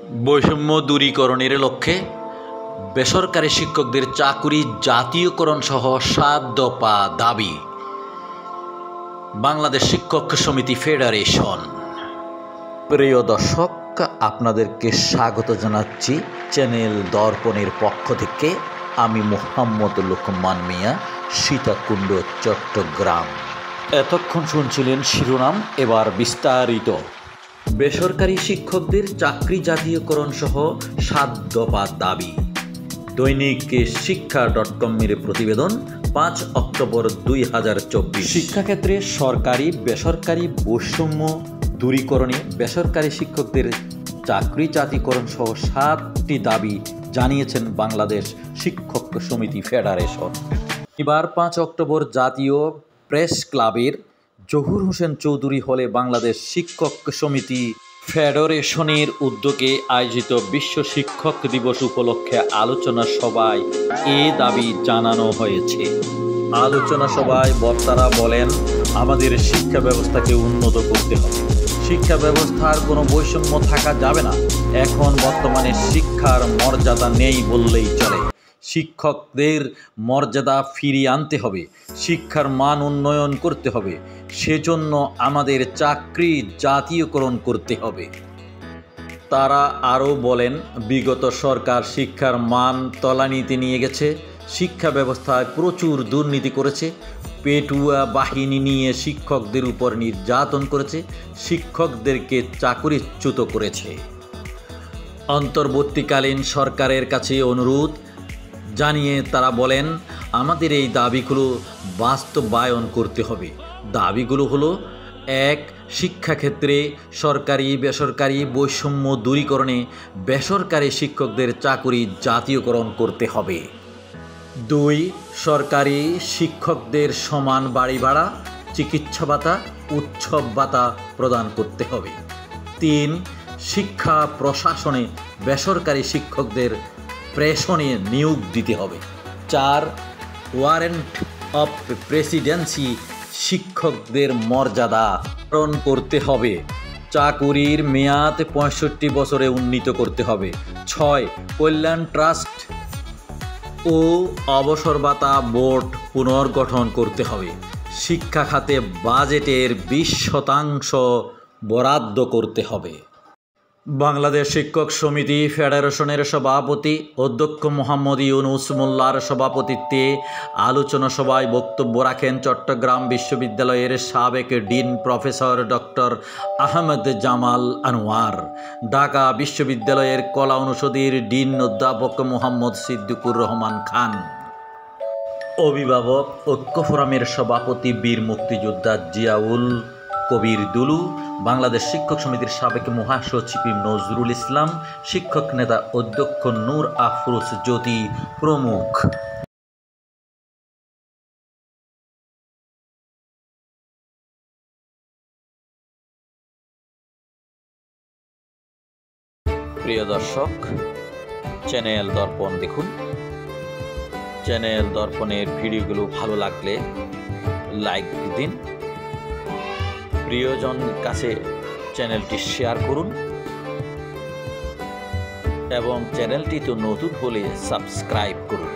বৈষম্য দূরীকরণের লক্ষ্যে বেসরকারি শিক্ষকদের চাকুরি জাতীয়করণ সহ ৭ দফা দাবি। বাংলাদেশ শিক্ষক সমিতি ফেডারেশন। প্রিয় দর্শক, আপনাদেরকে স্বাগত জানাচ্ছি চ্যানেল দর্পণের পক্ষ থেকে। আমি মোহাম্মদ লোকমান মিয়া, সীতাকুণ্ড, চট্টগ্রাম। এতক্ষণ শুনছিলেন শিরোনাম, এবার বিস্তারিত। বেসরকারি শিক্ষকদের চাকরি জাতীয়করণ সহ ৭ দফা দাবি। দৈনিক শিক্ষা.com এর প্রতিবেদন ৫ অক্টোবর ২০২৪। শিক্ষাক্ষেত্রে সরকারি বেসরকারি বৈষম্য দূরীকরণে বেসরকারি শিক্ষকদের চাকরি জাতীয়করণ সহ ৭টি দাবি জানিয়েছেন বাংলাদেশ শিক্ষক সমিতি ফেডারেশন। এবার ৫ অক্টোবর জাতীয় প্রেস ক্লাবের জহুর হোসেন চৌধুরী হলে বাংলাদেশ শিক্ষক সমিতি ফেডারেশনের উদ্যোগে আয়োজিত বিশ্ব শিক্ষক দিবস উপলক্ষে আলোচনা সভায় এ দাবি জানানো হয়েছে। আলোচনা সভায় বক্তারা বলেন, আমাদের শিক্ষা ব্যবস্থাকে উন্নত করতে হবে। শিক্ষা ব্যবস্থার কোনো বৈষম্য থাকা যাবে না। এখন বর্তমানে শিক্ষার মর্যাদা নেই বললেই চলে। শিক্ষকদের মর্যাদা ফিরিয়ে আনতে হবে, শিক্ষার মান উন্নয়ন করতে হবে। সেজন্য আমাদের চাকরি জাতীয়করণ করতে হবে। তারা আরও বলেন, বিগত সরকার শিক্ষার মান তলানিতে নিয়ে গেছে, শিক্ষা ব্যবস্থায় প্রচুর দুর্নীতি করেছে, পেটুয়া বাহিনী নিয়ে শিক্ষকদের উপর নির্যাতন করেছে, শিক্ষকদেরকে চাকরিচ্যুত করেছে। অন্তর্বর্তীকালীন সরকারের কাছে অনুরোধ জানিয়ে তারা বলেন, আমাদের এই দাবিগুলো বাস্তবায়ন করতে হবে। দাবিগুলো হলো: ১. শিক্ষাক্ষেত্রে সরকারি বেসরকারি বৈষম্য দূরীকরণে বেসরকারি শিক্ষকদের চাকরি জাতীয়করণ করতে হবে। ২. সরকারি শিক্ষকদের সমান বাড়ি ভাড়া, চিকিৎসা ভাতা, উৎসব ভাতা প্রদান করতে হবে। ৩. শিক্ষা প্রশাসনে বেসরকারি শিক্ষকদের প্রেষণে নিয়োগ দিতে হবে। ৪. ওয়ারেন্ট অফ প্রেসিডেন্সি শিক্ষকদের মর্যাদা পূরণ করতে হবে। চাকুরির মেয়াদ ৬৫ বছরে উন্নীত করতে হবে। ৬. কল্যাণ ট্রাস্ট ও অবসর ভাতা বোর্ড পুনর্গঠন করতে হবে। শিক্ষা খাতে বাজেটের ২০% বরাদ্দ করতে হবে। বাংলাদেশ শিক্ষক সমিতি ফেডারেশনের সভাপতি অধ্যক্ষ মোহাম্মদ ইউনুস মোল্লার সভাপতিত্বে আলোচনা সভায় বক্তব্য রাখেন চট্টগ্রাম বিশ্ববিদ্যালয়ের সাবেক dean professor doctor Ahmed Jamal Anwar, Dhaka বিশ্ববিদ্যালয়ের কলা অনুষদের ডিন অধ্যাপক মোহাম্মদ সিদ্দিকুর রহমান খান, অভিভাবক ঐক্য ফোরামের সভাপতি বীর মুক্তিযোদ্ধা জিয়াউল কবির দুলু, বাংলাদেশ শিক্ষক সমিতির সাবেক মহাসচিব নজরুল ইসলাম, শিক্ষক নেতা অধ্যক্ষ নূর আফরোজ জ্যোতি প্রমুখ। প্রিয় দর্শক, চ্যানেল দর্পণ দেখুন। চ্যানেল দর্পণের ভিডিওগুলো ভালো লাগলে লাইক দিন, প্রিয়জন কাছে চ্যানেলটি শেয়ার করুন এবং চ্যানেলটি তো নতুন হলে সাবস্ক্রাইব করুন।